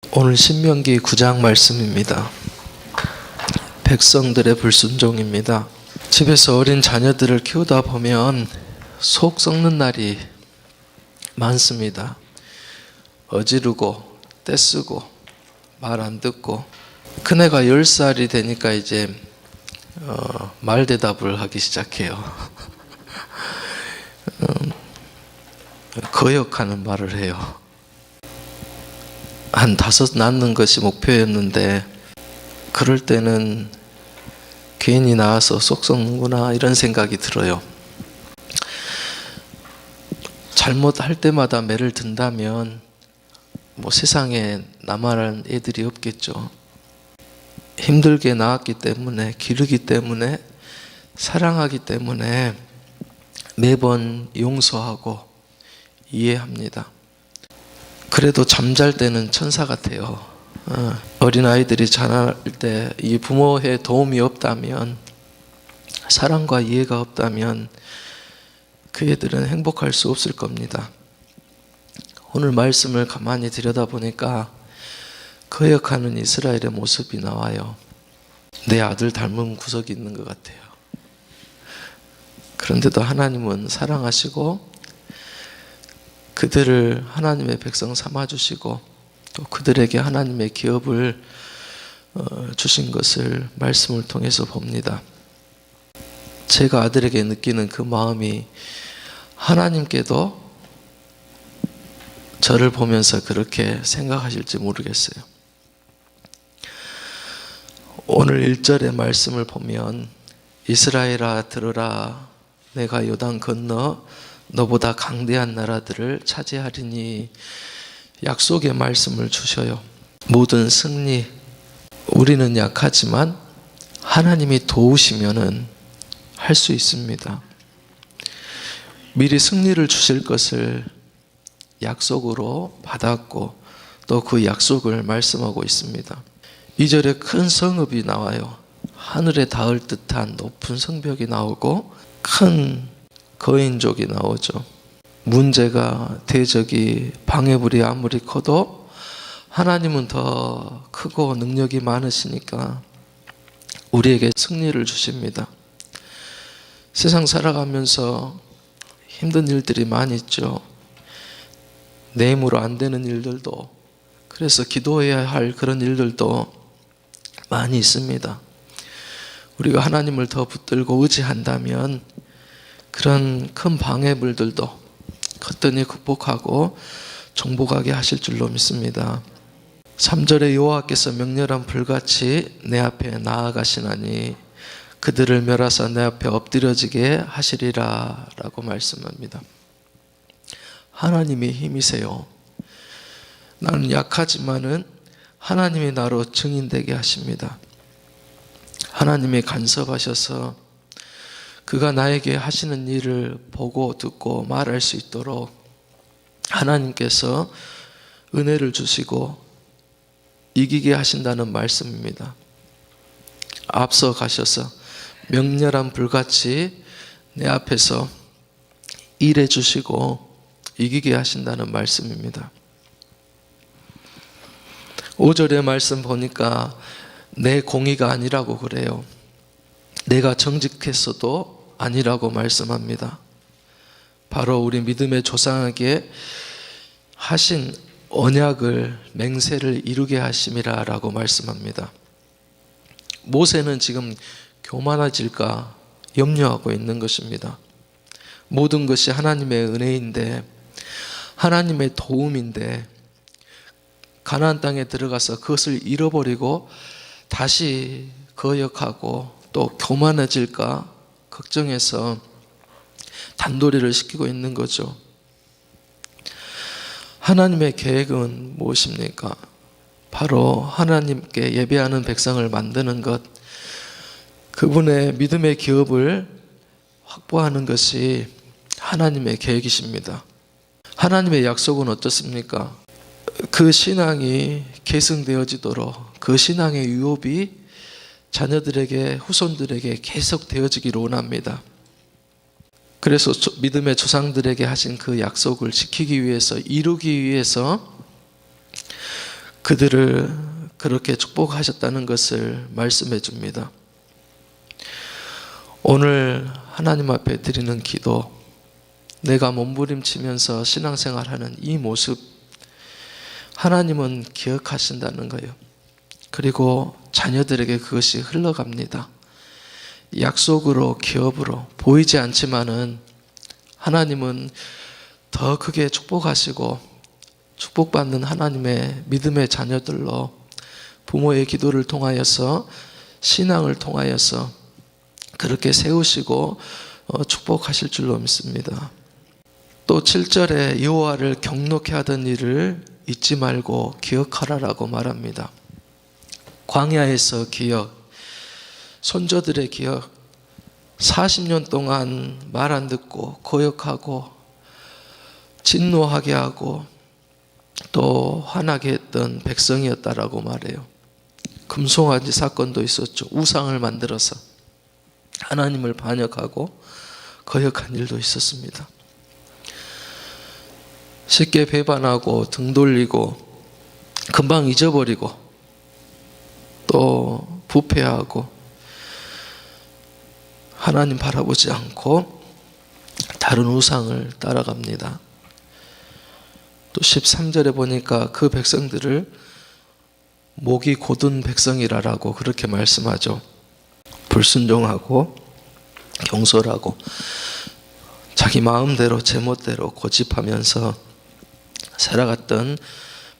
오늘 신명기 9장 말씀입니다. 백성들의 불순종입니다. 집에서 어린 자녀들을 키우다 보면 속 썩는 날이 많습니다. 어지르고 떼쓰고 말 안 듣고, 큰애가 10살이 되니까 이제 말 대답을 하기 시작해요. 거역하는 말을 해요. 한 5 낳는 것이 목표였는데, 그럴 때는 괜히 낳아서 속 썩는구나 이런 생각이 들어요. 잘못할 때마다 매를 든다면 세상에 나만한 애들이 없겠죠. 힘들게 낳았기 때문에, 기르기 때문에, 사랑하기 때문에 매번 용서하고 이해합니다. 그래도 잠잘 때는 천사 같아요. 어린아이들이 자랄 때 이 부모의 도움이 없다면, 사랑과 이해가 없다면 그 애들은 행복할 수 없을 겁니다. 오늘 말씀을 가만히 들여다보니까 거역하는 이스라엘의 모습이 나와요. 내 아들 닮은 구석이 있는 것 같아요. 그런데도 하나님은 사랑하시고 그들을 하나님의 백성 삼아주시고 또 그들에게 하나님의 기업을 주신 것을 말씀을 통해서 봅니다. 제가 아들에게 느끼는 그 마음이 하나님께도 저를 보면서 그렇게 생각하실지 모르겠어요. 오늘 1절의 말씀을 보면, 이스라엘아 들으라, 내가 요단 건너 너보다 강대한 나라들을 차지하리니, 약속의 말씀을 주셔요. 모든 승리, 우리는 약하지만 하나님이 도우시면은 할 수 있습니다. 미리 승리를 주실 것을 약속으로 받았고 또 그 약속을 말씀하고 있습니다. 2절에 큰 성읍이 나와요. 하늘에 닿을 듯한 높은 성벽이 나오고 큰 거인족이 나오죠. 문제가, 대적이, 방해물이 아무리 커도 하나님은 더 크고 능력이 많으시니까 우리에게 승리를 주십니다. 세상 살아가면서 힘든 일들이 많이 있죠. 내 힘으로 안 되는 일들도, 그래서 기도해야 할 그런 일들도 많이 있습니다. 우리가 하나님을 더 붙들고 의지한다면 그런 큰 방해물들도 거뜬히 극복하고 정복하게 하실 줄로 믿습니다. 3절에 여호와께서 명렬한 불같이 내 앞에 나아가시나니 그들을 멸하사 내 앞에 엎드려지게 하시리라 라고 말씀합니다. 하나님이 힘이세요. 나는 약하지만은 하나님이 나로 증인되게 하십니다. 하나님이 간섭하셔서 그가 나에게 하시는 일을 보고 듣고 말할 수 있도록 하나님께서 은혜를 주시고 이기게 하신다는 말씀입니다. 앞서 가셔서 명렬한 불같이 내 앞에서 일해 주시고 이기게 하신다는 말씀입니다. 5절의 말씀 보니까 내 공의가 아니라고 그래요. 내가 정직했어도 아니라고 말씀합니다. 바로 우리 믿음의 조상에게 하신 언약을, 맹세를 이루게 하심이라 라고 말씀합니다. 모세는 지금 교만해질까 염려하고 있는 것입니다. 모든 것이 하나님의 은혜인데, 하나님의 도움인데, 가나안 땅에 들어가서 그것을 잃어버리고 다시 거역하고 또 교만해질까 걱정해서 단도리를 시키고 있는 거죠. 하나님의 계획은 무엇입니까? 바로 하나님께 예배하는 백성을 만드는 것, 그분의 믿음의 기업을 확보하는 것이 하나님의 계획이십니다. 하나님의 약속은 어떻습니까? 그 신앙이 계승되어지도록, 그 신앙의 유업이 자녀들에게, 후손들에게 계속 되어지기를 원합니다. 그래서 믿음의 조상들에게 하신 그 약속을 지키기 위해서, 이루기 위해서 그들을 그렇게 축복하셨다는 것을 말씀해 줍니다. 오늘 하나님 앞에 드리는 기도, 내가 몸부림치면서 신앙생활하는 이 모습, 하나님은 기억하신다는 거예요. 그리고 자녀들에게 그것이 흘러갑니다. 약속으로, 기업으로 보이지 않지만은 하나님은 더 크게 축복하시고, 축복받는 하나님의 믿음의 자녀들로 부모의 기도를 통하여서, 신앙을 통하여서 그렇게 세우시고 축복하실 줄로 믿습니다. 또 7절에 여호와를 경노케 하던 일을 잊지 말고 기억하라라고 말합니다. 광야에서 기억, 손자들의 기억, 40년 동안 말 안 듣고 거역하고 진노하게 하고 또 화나게 했던 백성이었다라고 말해요. 금송아지 사건도 있었죠. 우상을 만들어서 하나님을 반역하고 거역한 일도 있었습니다. 쉽게 배반하고 등 돌리고 금방 잊어버리고 또 부패하고 하나님 바라보지 않고 다른 우상을 따라갑니다. 또 13절에 보니까 그 백성들을 목이 곧은 백성이라고 그렇게 말씀하죠. 불순종하고 경솔하고 자기 마음대로 제멋대로 고집하면서 살아갔던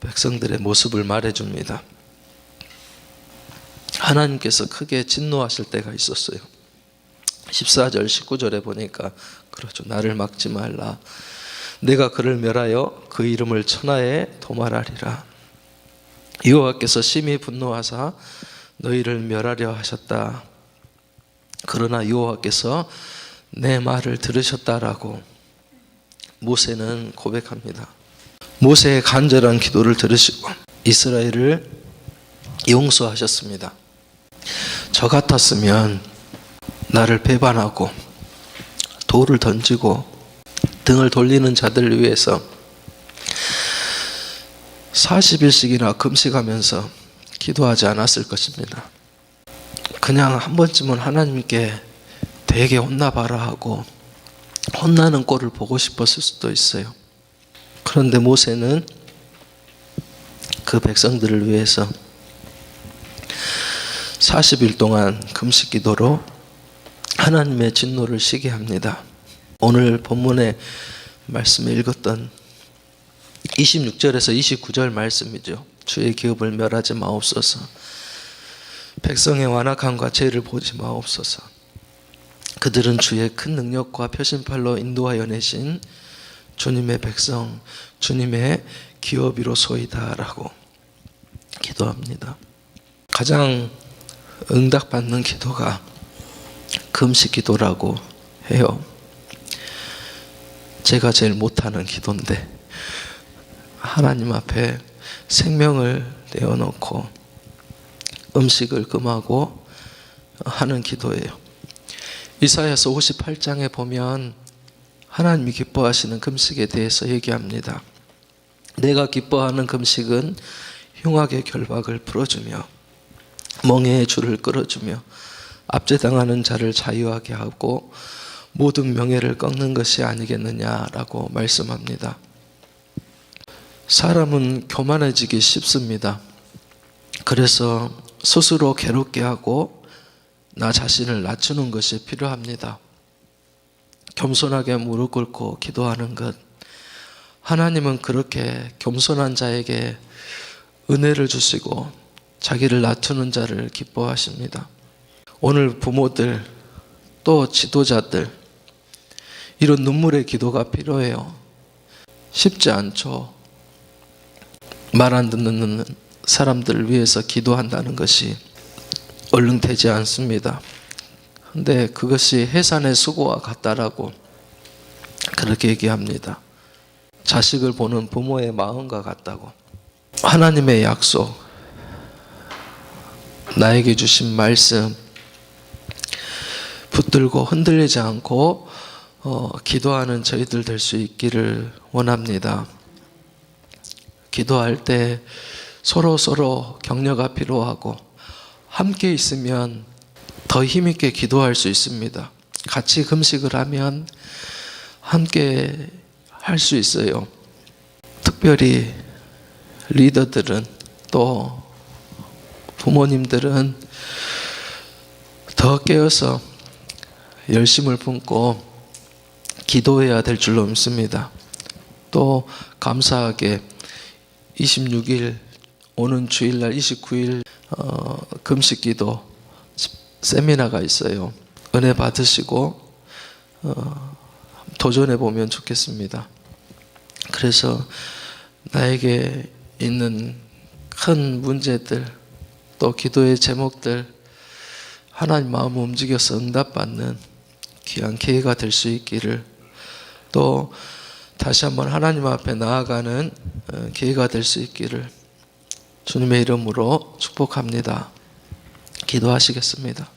백성들의 모습을 말해줍니다. 하나님께서 크게 진노하실 때가 있었어요. 14절 19절에 보니까 그렇죠. 나를 막지 말라. 내가 그를 멸하여 그 이름을 천하에 도말하리라. 여호와께서 심히 분노하사 너희를 멸하려 하셨다. 그러나 여호와께서 내 말을 들으셨다라고 모세는 고백합니다. 모세의 간절한 기도를 들으시고 이스라엘을 용서하셨습니다. 저 같았으면 나를 배반하고 돌을 던지고 등을 돌리는 자들을 위해서 40일씩이나 금식하면서 기도하지 않았을 것입니다. 그냥 한 번쯤은 하나님께 되게 혼나봐라 하고 혼나는 꼴을 보고 싶었을 수도 있어요. 그런데 모세는 그 백성들을 위해서 40일 동안 금식 기도로 하나님의 진노를 쉬게 합니다. 오늘 본문의 말씀에 읽었던 26절에서 29절 말씀이죠. 주의 기업을 멸하지 마옵소서. 백성의 완악함과 죄를 보지 마옵소서. 그들은 주의 큰 능력과 표신팔로 인도하여 내신 주님의 백성, 주님의 기업이로소이다 라고 기도합니다. 가장 응답받는 기도가 금식 기도라고 해요. 제가 제일 못하는 기도인데 하나님 앞에 생명을 내어놓고 음식을 금하고 하는 기도예요. 이사야서 58장에 보면 하나님이 기뻐하시는 금식에 대해서 얘기합니다. 내가 기뻐하는 금식은 흉악의 결박을 풀어주며 멍에의 줄을 끌어주며 압제당하는 자를 자유하게 하고 모든 명예를 꺾는 것이 아니겠느냐라고 말씀합니다. 사람은 교만해지기 쉽습니다. 그래서 스스로 괴롭게 하고 나 자신을 낮추는 것이 필요합니다. 겸손하게 무릎 꿇고 기도하는 것, 하나님은 그렇게 겸손한 자에게 은혜를 주시고 자기를 낮추는 자를 기뻐하십니다. 오늘 부모들 또 지도자들 이런 눈물의 기도가 필요해요. 쉽지 않죠. 말 안 듣는 사람들을 위해서 기도한다는 것이 얼른 되지 않습니다. 근데 그것이 해산의 수고와 같다라고 그렇게 얘기합니다. 자식을 보는 부모의 마음과 같다고. 하나님의 약속, 나에게 주신 말씀 붙들고 흔들리지 않고 기도하는 저희들 될 수 있기를 원합니다. 기도할 때 서로 격려가 필요하고 함께 있으면 더 힘있게 기도할 수 있습니다. 같이 금식을 하면 함께 할 수 있어요. 특별히 리더들은 또 부모님들은 더 깨어서 열심을 품고 기도해야 될 줄로 믿습니다. 또 감사하게 26일 오는 주일날 29일 금식기도 세미나가 있어요. 은혜 받으시고 도전해 보면 좋겠습니다. 그래서 나에게 있는 큰 문제들 또 기도의 제목들 하나님 마음 움직여서 응답받는 귀한 기회가 될 수 있기를, 또 다시 한번 하나님 앞에 나아가는 기회가 될 수 있기를 주님의 이름으로 축복합니다. 기도하시겠습니다.